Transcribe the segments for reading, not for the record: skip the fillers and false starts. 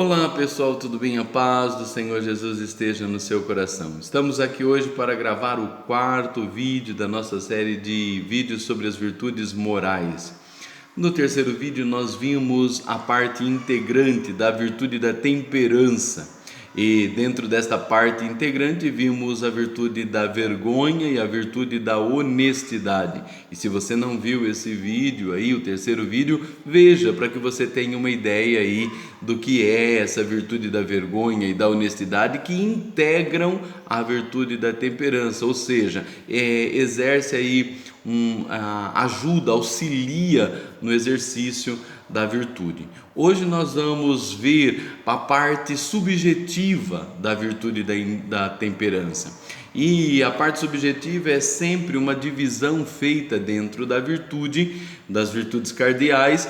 Olá pessoal, tudo bem? A paz do Senhor Jesus esteja no seu coração. Estamos aqui hoje para gravar o quarto vídeo da nossa série de vídeos sobre as virtudes morais. No terceiro vídeo nós vimos a parte integrante da virtude da temperança. E dentro desta parte integrante vimos a virtude da vergonha e a virtude da honestidade. E se você não viu esse vídeo aí, o terceiro vídeo, veja para que você tenha uma ideia aí do que é essa virtude da vergonha e da honestidade que integram a virtude da temperança, ou seja, exerce aí ajuda, auxilia no exercício da virtude. Hoje nós vamos ver a parte subjetiva da virtude da temperança. E a parte subjetiva é sempre uma divisão feita dentro da virtude, das virtudes cardeais,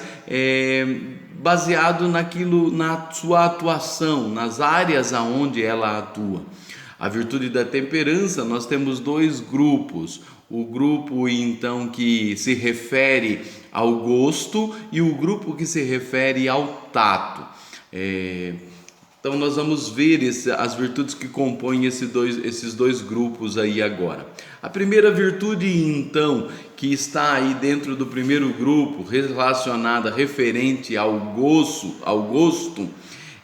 baseado na sua atuação, nas áreas aonde ela atua. A virtude da temperança, nós temos dois grupos. O grupo então que se refere ao gosto e o grupo que se refere ao tato. Então nós vamos ver as virtudes que compõem esses dois grupos aí agora. A primeira virtude então que está aí dentro do primeiro grupo, relacionada, referente ao gosto,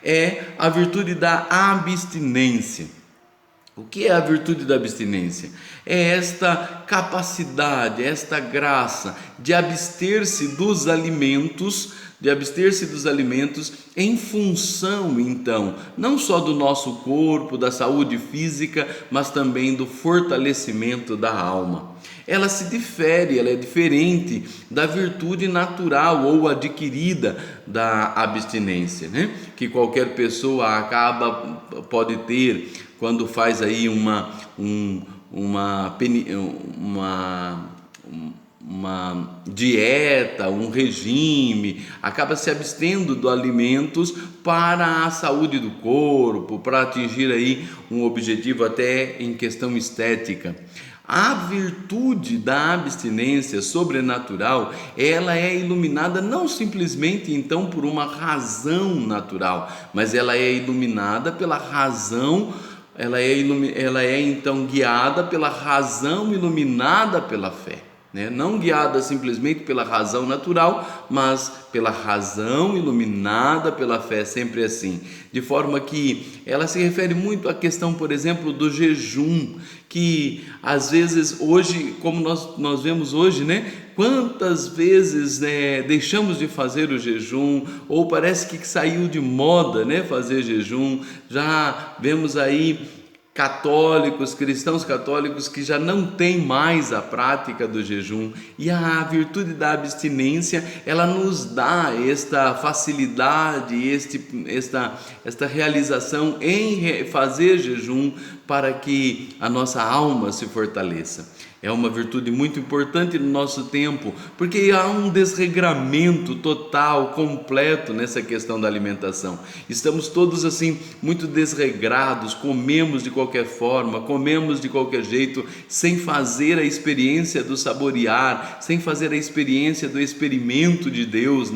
é a virtude da abstinência. O que é a virtude da abstinência? É esta capacidade, esta graça de abster-se dos alimentos, em função, então, não só do nosso corpo, da saúde física, mas também do fortalecimento da alma. Ela é diferente da virtude natural ou adquirida da abstinência, né? Que qualquer pessoa pode ter quando faz aí uma dieta, um regime, acaba se abstendo de alimentos para a saúde do corpo, para atingir aí um objetivo até em questão estética. A virtude da abstinência sobrenatural, ela é iluminada não simplesmente então por uma razão natural, mas ela é iluminada pela razão, ela é então guiada pela razão iluminada pela fé. Não guiada simplesmente pela razão natural, mas pela razão iluminada pela fé, sempre assim. De forma que ela se refere muito à questão, por exemplo, do jejum, que às vezes hoje, como nós vemos hoje, quantas vezes deixamos de fazer o jejum, ou parece que saiu de moda fazer jejum. Já vemos aí cristãos católicos que já não têm mais a prática do jejum, e a virtude da abstinência, ela nos dá esta facilidade, esta realização em fazer jejum para que a nossa alma se fortaleça. É uma virtude muito importante no nosso tempo, porque há um desregramento total, completo nessa questão da alimentação. Estamos todos assim muito desregrados, comemos de qualquer forma, comemos de qualquer jeito, sem fazer a experiência do saborear, sem fazer a experiência do experimento de Deus,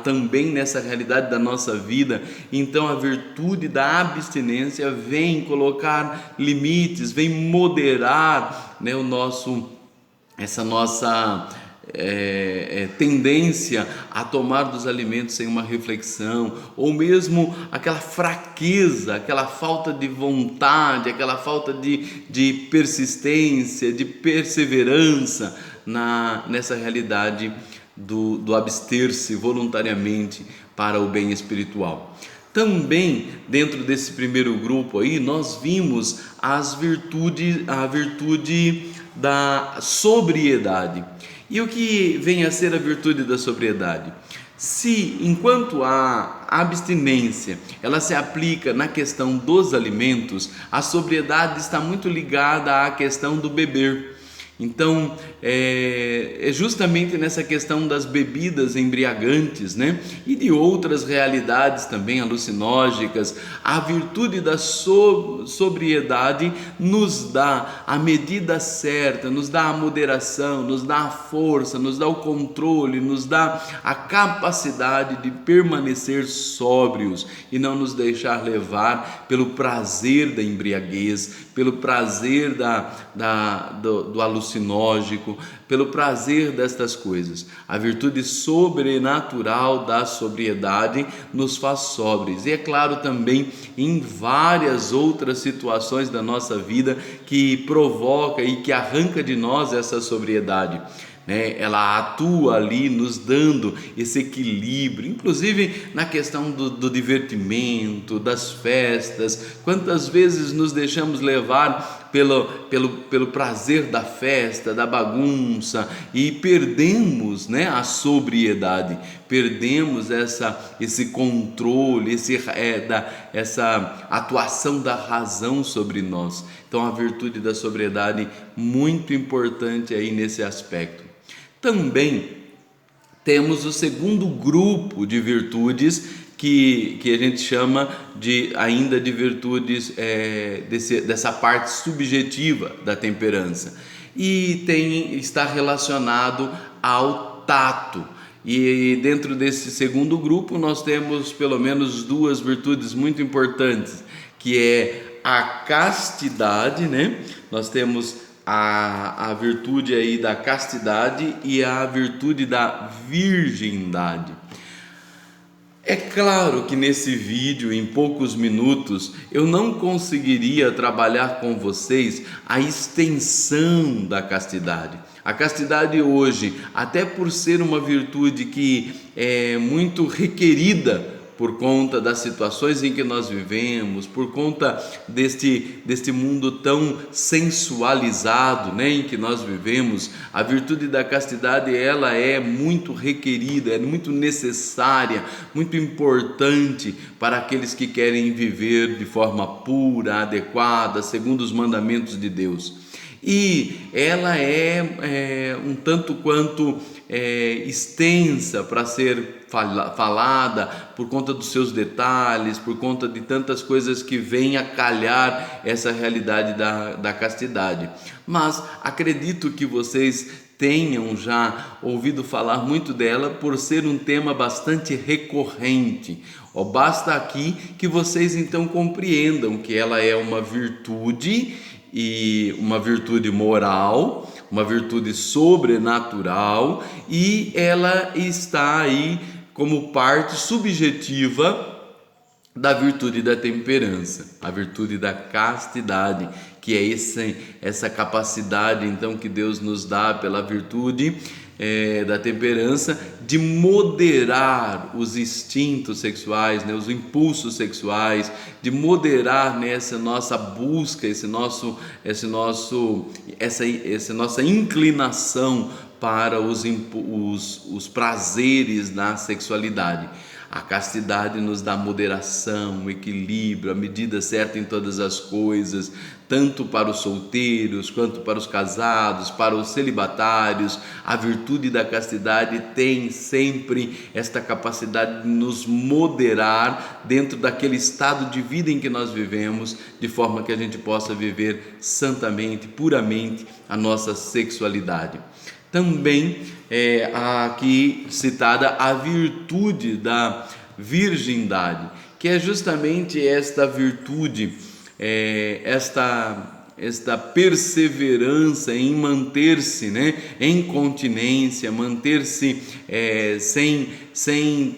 também nessa realidade da nossa vida. Então a virtude da abstinência vem colocar limites, vem moderar essa nossa tendência a tomar dos alimentos sem uma reflexão, ou mesmo aquela fraqueza, aquela falta de vontade, aquela falta de persistência, de perseverança nessa realidade do abster-se voluntariamente para o bem espiritual. Também dentro desse primeiro grupo aí nós vimos a virtude da sobriedade. E o que vem a ser a virtude da sobriedade? Se enquanto a abstinência ela se aplica na questão dos alimentos, a sobriedade está muito ligada à questão do beber. Então, é justamente nessa questão das bebidas embriagantes, né? E de outras realidades também alucinógenas, a virtude da sobriedade nos dá a medida certa, nos dá a moderação, nos dá a força, nos dá o controle, nos dá a capacidade de permanecer sóbrios e não nos deixar levar pelo prazer da embriaguez, pelo prazer do alucinógico, pelo prazer destas coisas. A virtude sobrenatural da sobriedade nos faz sóbrios. E é claro também em várias outras situações da nossa vida que provoca e que arranca de nós essa sobriedade. Ela atua ali nos dando esse equilíbrio, inclusive na questão do divertimento, das festas. Quantas vezes nos deixamos levar pelo prazer da festa, da bagunça, e perdemos, a sobriedade, perdemos esse controle, essa atuação da razão sobre nós. Então a virtude da sobriedade muito importante aí nesse aspecto. Também temos o segundo grupo de virtudes que a gente chama ainda de virtudes dessa parte subjetiva da temperança, e está relacionado ao tato. E dentro desse segundo grupo nós temos pelo menos duas virtudes muito importantes, que é a castidade, Nós temos a virtude aí da castidade e a virtude da virgindade. É claro que nesse vídeo, em poucos minutos, eu não conseguiria trabalhar com vocês a extensão da castidade. A castidade hoje, até por ser uma virtude que é muito requerida por conta das situações em que nós vivemos, por conta deste mundo tão sensualizado, em que nós vivemos, a virtude da castidade ela é muito requerida, é muito necessária, muito importante para aqueles que querem viver de forma pura, adequada, segundo os mandamentos de Deus. E ela é um tanto quanto extensa para ser falada por conta dos seus detalhes, por conta de tantas coisas que vêm a calhar essa realidade da castidade. Mas acredito que vocês tenham já ouvido falar muito dela por ser um tema bastante recorrente. Basta aqui que vocês então compreendam que ela é uma virtude, e uma virtude moral, uma virtude sobrenatural, e ela está aí como parte subjetiva da virtude da temperança, a virtude da castidade, que é essa capacidade então que Deus nos dá pela virtude da temperança, de moderar os instintos sexuais, os impulsos sexuais, de moderar nessa nossa busca, essa nossa inclinação para os prazeres da sexualidade. A castidade nos dá moderação, equilíbrio, a medida certa em todas as coisas, tanto para os solteiros, quanto para os casados, para os celibatários. A virtude da castidade tem sempre esta capacidade de nos moderar dentro daquele estado de vida em que nós vivemos, de forma que a gente possa viver santamente, puramente a nossa sexualidade. Também aqui citada a virtude da virgindade, que é justamente esta virtude, esta perseverança em manter-se em continência, manter-se sem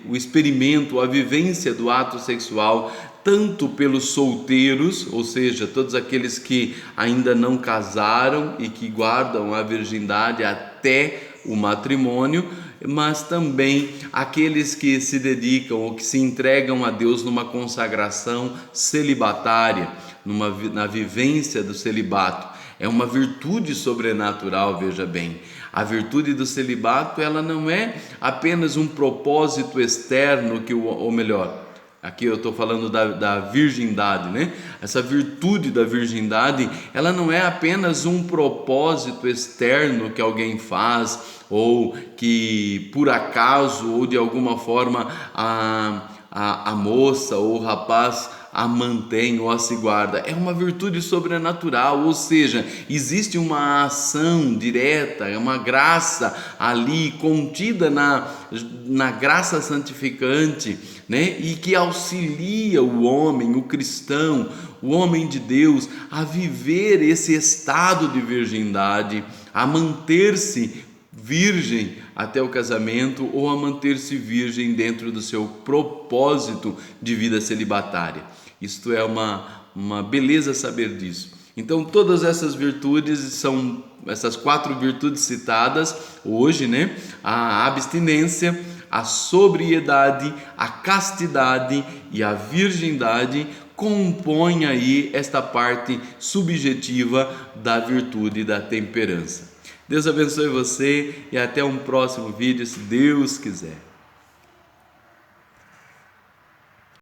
o experimento, a vivência do ato sexual, tanto pelos solteiros, ou seja, todos aqueles que ainda não casaram e que guardam a virgindade até o matrimônio, mas também aqueles que se dedicam ou que se entregam a Deus numa consagração celibatária, na vivência do celibato. É uma virtude sobrenatural, veja bem. A virtude do celibato, ela não é apenas um propósito externo ou melhor, Aqui eu estou falando da virgindade, né? Essa virtude da virgindade, ela não é apenas um propósito externo que alguém faz, ou que por acaso ou de alguma forma a moça ou o rapaz a mantém ou a se guarda. É uma virtude sobrenatural, ou seja, existe uma ação direta, uma graça ali contida na graça santificante, né? E que auxilia o homem, o cristão, o homem de Deus a viver esse estado de virgindade, a manter-se virgem até o casamento ou a manter-se virgem dentro do seu propósito de vida celibatária. Isto é uma beleza saber disso. Então todas essas virtudes são essas 4 virtudes citadas hoje, né? A abstinência, a sobriedade, a castidade e a virgindade compõem aí esta parte subjetiva da virtude da temperança. Deus abençoe você e até um próximo vídeo, se Deus quiser.